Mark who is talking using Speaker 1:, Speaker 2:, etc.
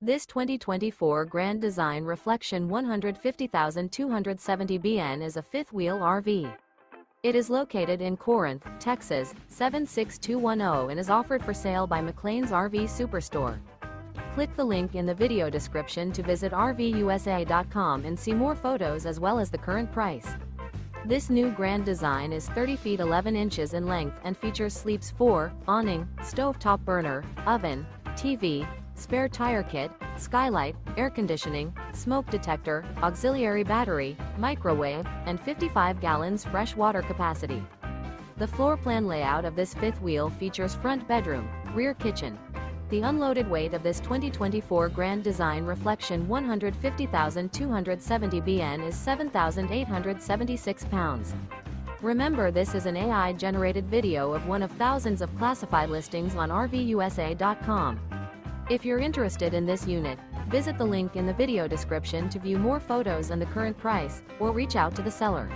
Speaker 1: This 2024 Grand Design Reflection 150,270 BN is a fifth-wheel RV. It is located in Corinth, Texas, 76210 and is offered for sale by McClain's RV Superstore. Click the link in the video description to visit RVUSA.com and see more photos as well as the current price. This new Grand Design is 30 feet 11 inches in length and features sleeps 4, awning, stovetop burner, oven, TV, spare tire kit, skylight, air conditioning, smoke detector, auxiliary battery, microwave, and 55 gallons fresh water capacity. The floor plan layout of this fifth wheel features front bedroom, rear kitchen. The unloaded weight of this 2024 Grand Design Reflection 150,270 BN is 7,876 pounds. Remember, this is an AI-generated video of one of thousands of classified listings on RVUSA.com. If you're interested in this unit, visit the link in the video description to view more photos and the current price, or reach out to the seller.